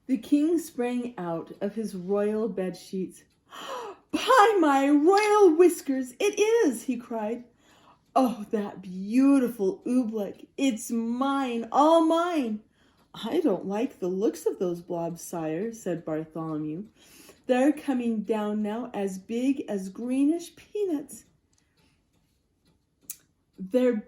The king sprang out of his royal bed sheets. "By my royal whiskers, it is!" he cried. "Oh, that beautiful oobleck! It's mine, all mine!" "I don't like the looks of those blobs, sire," said Bartholomew. "They're coming down now as big as greenish peanuts." "The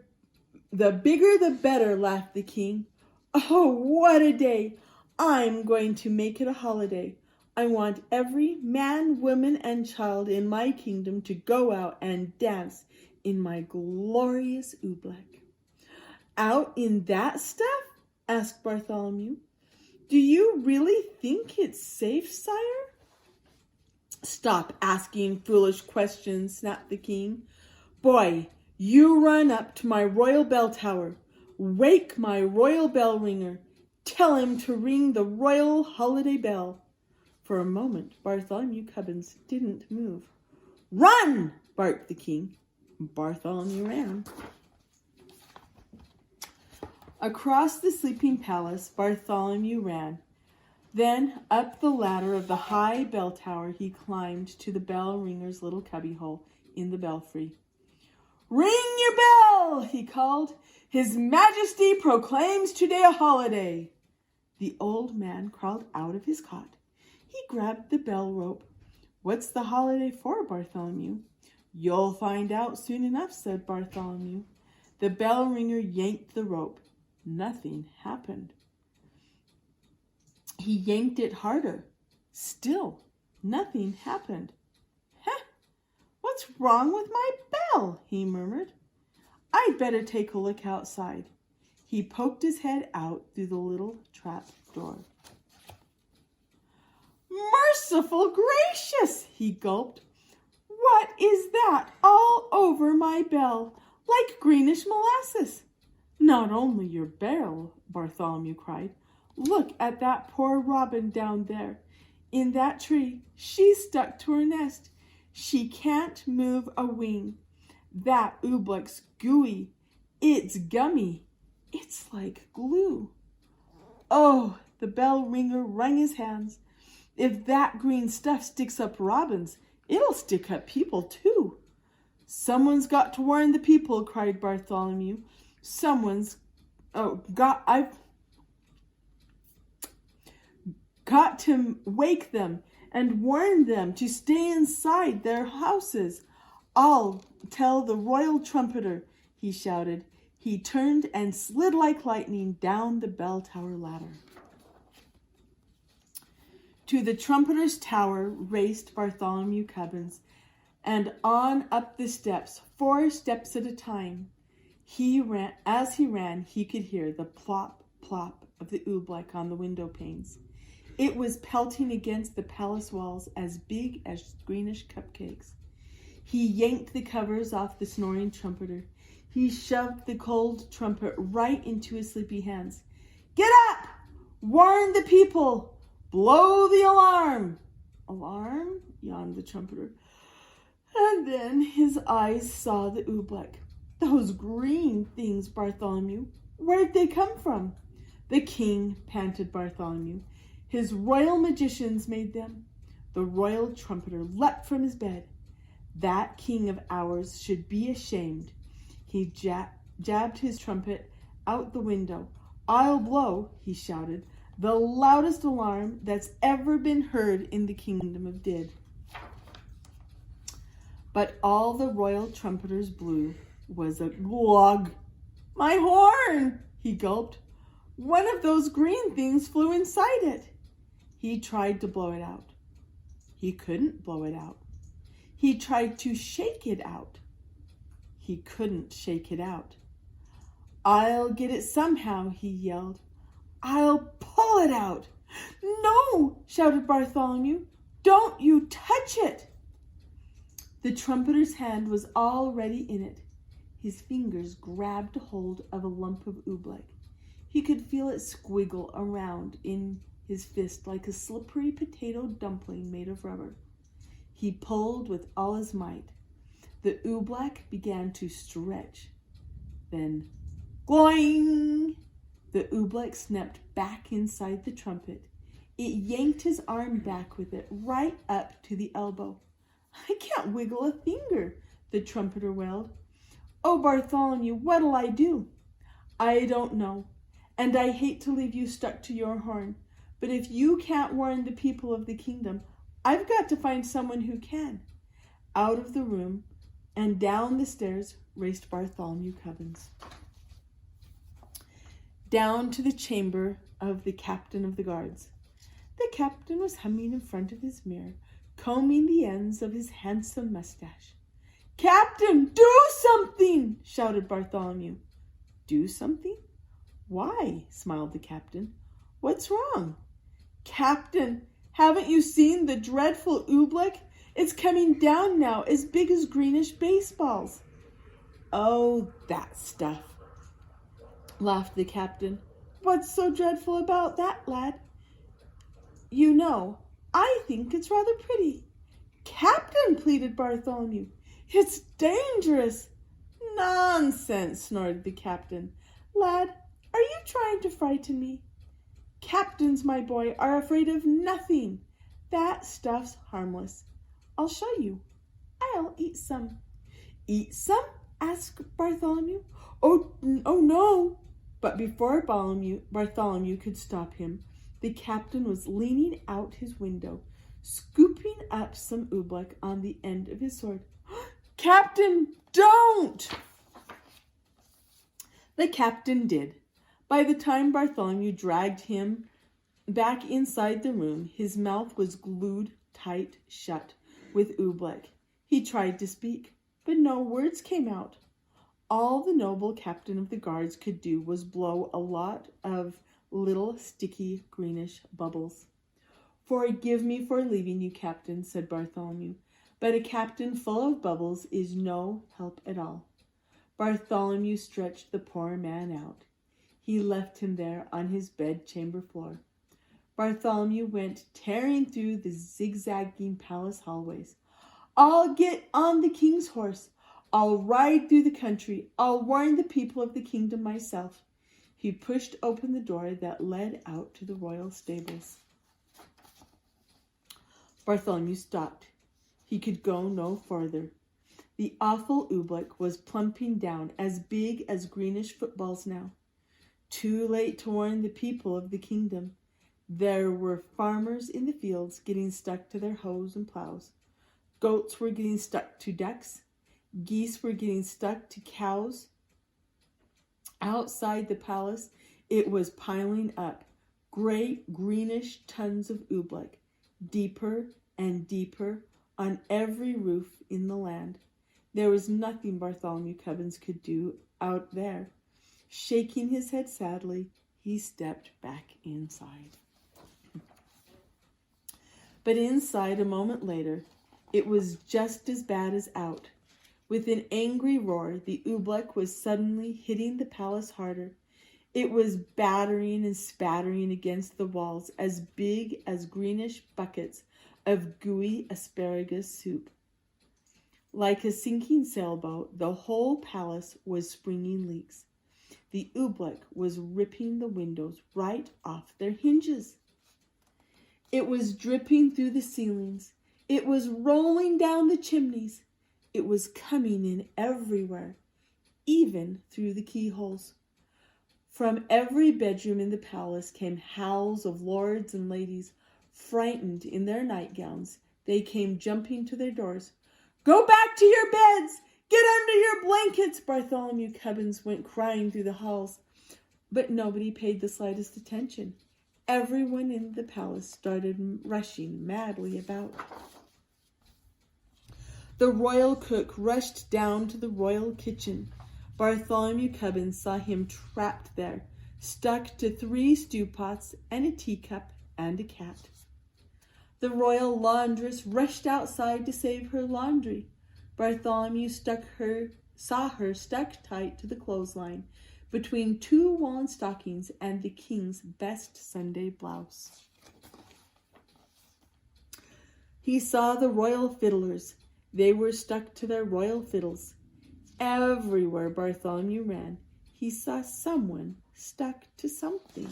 bigger the better," laughed the king. "Oh, what a day! I'm going to make it a holiday. I want every man, woman, and child in my kingdom to go out and dance in my glorious oobleck." "Out in that stuff?" asked Bartholomew. "Do you really think it's safe, sire?" "Stop asking foolish questions," snapped the king. "Boy, you run up to my royal bell tower. Wake my royal bell ringer. Tell him to ring the royal holiday bell." For a moment, Bartholomew Cubbins didn't move. "Run!" barked the king. Bartholomew ran. Across the sleeping palace, Bartholomew ran. Then up the ladder of the high bell tower he climbed to the bell ringer's little cubbyhole in the belfry. "Ring your bell!" he called. "His Majesty proclaims today a holiday." The old man crawled out of his cot. He grabbed the bell rope. "What's the holiday for, Bartholomew?" "You'll find out soon enough," said Bartholomew. The bell ringer yanked the rope. Nothing happened. He yanked it harder. Still, nothing happened. "What's wrong with my bell?" he murmured. "I'd better take a look outside." He poked his head out through the little trap door. "Merciful gracious!" he gulped. "What is that all over my bell, like greenish molasses?" "Not only your bell," Bartholomew cried. "Look at that poor robin down there in that tree. She's stuck to her nest. She can't move a wing. That oobleck's gooey. It's gummy. It's like glue." Oh, the bell ringer wrung his hands. "If that green stuff sticks up robins, it'll stick up people too." "Someone's got to warn the people," cried Bartholomew. I've got to wake them and warn them to stay inside their houses. "I'll tell the royal trumpeter," he shouted. He turned and slid like lightning down the bell tower ladder. To the trumpeter's tower raced Bartholomew Cubbins, and on up the steps, 4 steps at a time. As he ran, he could hear the plop, plop of the oobleck on the window panes. It was pelting against the palace walls as big as greenish cupcakes. He yanked the covers off the snoring trumpeter. He shoved the cold trumpet right into his sleepy hands. "Get up! Warn the people! Blow the alarm!" "Alarm?" yawned the trumpeter. And then his eyes saw the oobleck. "Those green things, Bartholomew, where'd they come from?" "The king," panted Bartholomew. "His royal magicians made them." The royal trumpeter leapt from his bed. "That king of ours should be ashamed." He jabbed his trumpet out the window. "I'll blow," he shouted, "the loudest alarm that's ever been heard in the kingdom of Did." But all the royal trumpeters blew was a glog. "My horn!" he gulped. "One of those green things flew inside it." He tried to blow it out. He couldn't blow it out. He tried to shake it out. He couldn't shake it out. "I'll get it somehow," he yelled. "I'll pull it out." "No!" shouted Bartholomew. "Don't you touch it!" The trumpeter's hand was already in it. His fingers grabbed hold of a lump of oobleck. He could feel it squiggle around in his fist like a slippery potato dumpling made of rubber. He pulled with all his might. The oobleck began to stretch. Then, gloing! The oobleck snapped back inside the trumpet. It yanked his arm back with it, right up to the elbow. I can't wiggle a finger, the trumpeter wailed. Oh, Bartholomew, what'll I do? I don't know, and I hate to leave you stuck to your horn, but if you can't warn the people of the kingdom, I've got to find someone who can. Out of the room and down the stairs raced Bartholomew Cubbins. Down to the chamber of the captain of the guards. The captain was humming in front of his mirror, combing the ends of his handsome mustache. Captain, do something! Shouted Bartholomew. Do something? Why? Smiled the captain. What's wrong? Captain, haven't you seen the dreadful oobleck? It's coming down now, as big as greenish baseballs. Oh, that stuff, laughed the captain. What's so dreadful about that, lad? You know, I think it's rather pretty. Captain, pleaded Bartholomew, it's dangerous. Nonsense, snorted the captain. Lad, are you trying to frighten me? Captains, my boy, are afraid of nothing. That stuff's harmless. I'll show you. I'll eat some. Eat some? Asked Bartholomew. Oh no. But before Bartholomew could stop him, the captain was leaning out his window, scooping up some oobleck on the end of his sword. Captain, don't! The captain did. By the time Bartholomew dragged him back inside the room, his mouth was glued tight shut with oobleck. He tried to speak, but no words came out. All the noble captain of the guards could do was blow a lot of little sticky greenish bubbles. Forgive me for leaving you, captain, said Bartholomew, but a captain full of bubbles is no help at all. Bartholomew stretched the poor man out. He left him there on his bedchamber floor. Bartholomew went tearing through the zigzagging palace hallways. I'll get on the king's horse. I'll ride through the country. I'll warn the people of the kingdom myself. He pushed open the door that led out to the royal stables. Bartholomew stopped. He could go no farther. The awful oobleck was plumping down, as big as greenish footballs now. Too late to warn the people of the kingdom. There were farmers in the fields getting stuck to their hoes and plows. Goats were getting stuck to ducks. Geese were getting stuck to cows. Outside the palace, it was piling up, great greenish tons of oobleck, deeper and deeper on every roof in the land. There was nothing Bartholomew Cubbins could do out there. Shaking his head sadly, he stepped back inside. But inside, a moment later, it was just as bad as out. With an angry roar, the oobleck was suddenly hitting the palace harder. It was battering and spattering against the walls as big as greenish buckets of gooey asparagus soup. Like a sinking sailboat, the whole palace was springing leaks. The oobleck was ripping the windows right off their hinges. It was dripping through the ceilings. It was rolling down the chimneys. It was coming in everywhere, even through the keyholes. From every bedroom in the palace came howls of lords and ladies, frightened in their nightgowns. They came jumping to their doors. Go back to your beds! Get under your blankets! Bartholomew Cubbins went crying through the halls. But nobody paid the slightest attention. Everyone in the palace started rushing madly about. The royal cook rushed down to the royal kitchen. Bartholomew Cubbins saw him trapped there, stuck to 3 stew pots and a teacup and a cat. The royal laundress rushed outside to save her laundry. Bartholomew saw her stuck tight to the clothesline between 2 woolen stockings and the king's best Sunday blouse. He saw the royal fiddlers. They were stuck to their royal fiddles. Everywhere Bartholomew ran, he saw someone stuck to something.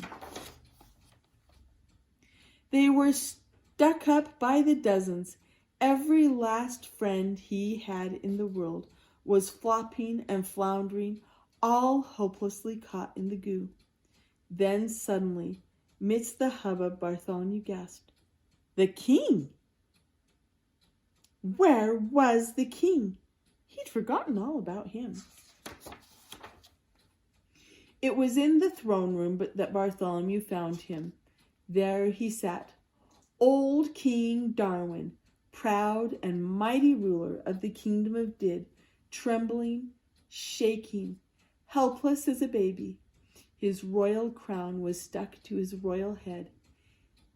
They were stuck up by the dozens. Every last friend he had in the world was flopping and floundering, all hopelessly caught in the goo. Then suddenly, midst the hubbub, Bartholomew gasped, "The king!" Where was the king? He'd forgotten all about him. It was in the throne room that Bartholomew found him. There he sat, old King Darwin, proud and mighty ruler of the kingdom of Did, trembling, shaking, helpless as a baby. His royal crown was stuck to his royal head.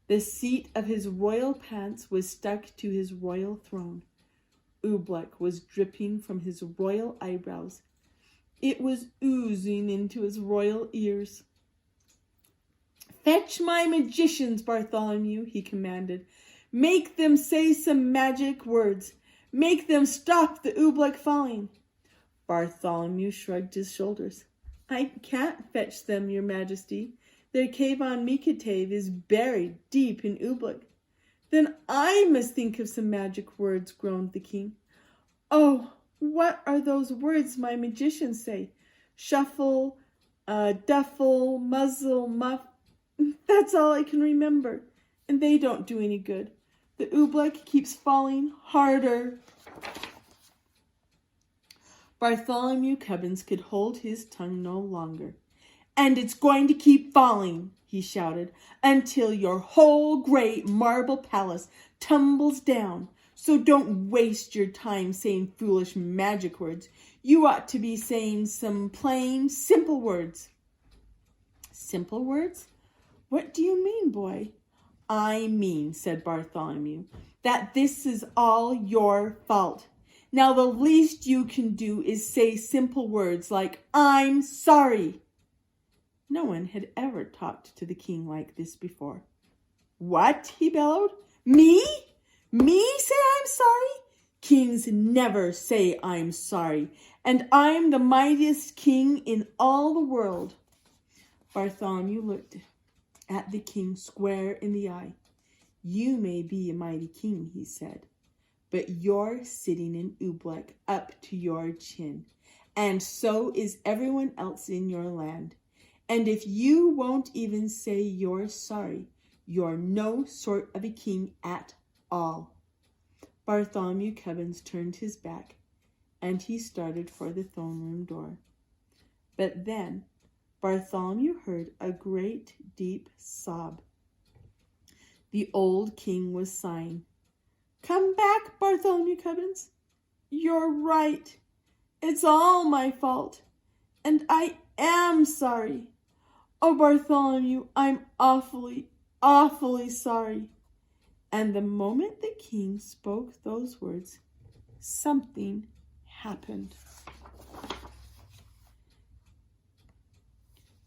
The seat of his royal pants was stuck to his royal throne. Oobleck was dripping from his royal eyebrows. It was oozing into his royal ears. "Fetch my magicians, Bartholomew," he commanded. "Make them say some magic words. Make them stop the Oobleck falling." Bartholomew shrugged his shoulders. "I can't fetch them, your majesty. Their cave on Mikatave is buried deep in Oobleck." "Then I must think of some magic words," groaned the king. "Oh, what are those words my magicians say? Shuffle, duffle, muzzle, muff. That's all I can remember, and they don't do any good. The Oobleck keeps falling harder." Bartholomew Cubbins could hold his tongue no longer. "And it's going to keep falling," he shouted, "until your whole great marble palace tumbles down. So don't waste your time saying foolish magic words. You ought to be saying some plain, simple words." "Simple words? What do you mean, boy?" "I mean," said Bartholomew, "that this is all your fault. Now the least you can do is say simple words like, 'I'm sorry.'" No one had ever talked to the king like this before. "What?" he bellowed. "Me? Me say I'm sorry? Kings never say I'm sorry, and I'm the mightiest king in all the world." Bartholomew looked at the king square in the eye. "You may be a mighty king," he said, "but you're sitting in Oobleck up to your chin, and so is everyone else in your land. And if you won't even say you're sorry, you're no sort of a king at all." Bartholomew Cubbins turned his back, and he started for the throne room door. But then Bartholomew heard a great deep sob. The old king was sighing. "Come back, Bartholomew Cubbins. You're right. It's all my fault, and I am sorry. Oh, Bartholomew, I'm awfully, awfully sorry." And the moment the king spoke those words, something happened.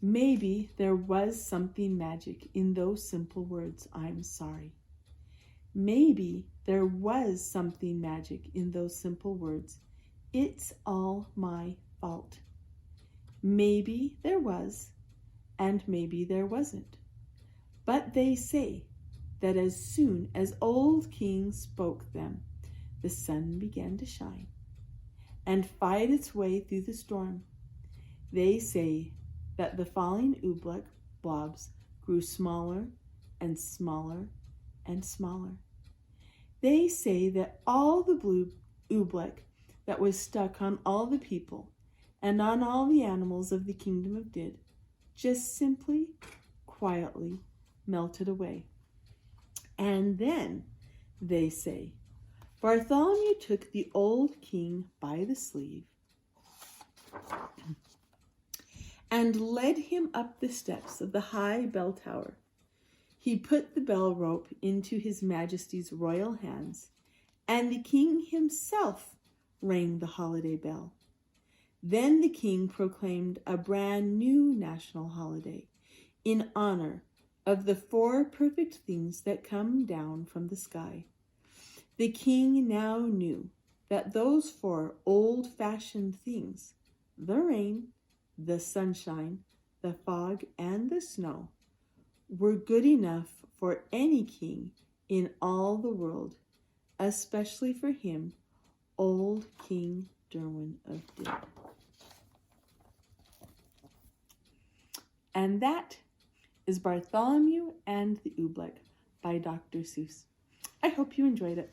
Maybe there was something magic in those simple words, "I'm sorry." Maybe there was something magic in those simple words, "It's all my fault." Maybe there was, and maybe there wasn't. But they say that as soon as old King spoke them, the sun began to shine and fight its way through the storm. They say that the falling Oobleck blobs grew smaller and smaller and smaller. They say that all the blue Oobleck that was stuck on all the people and on all the animals of the kingdom of Did just simply, quietly melted away. And then, they say, Bartholomew took the old king by the sleeve and led him up the steps of the high bell tower. He put the bell rope into his majesty's royal hands, and the king himself rang the holiday bell. Then the king proclaimed a brand new national holiday in honor of the 4 perfect things that come down from the sky. The king now knew that those 4 old-fashioned things, the rain, the sunshine, the fog, and the snow, were good enough for any king in all the world, especially for him, old King Derwin of Dill. And that is Bartholomew and the Oobleck by Dr. Seuss. I hope you enjoyed it.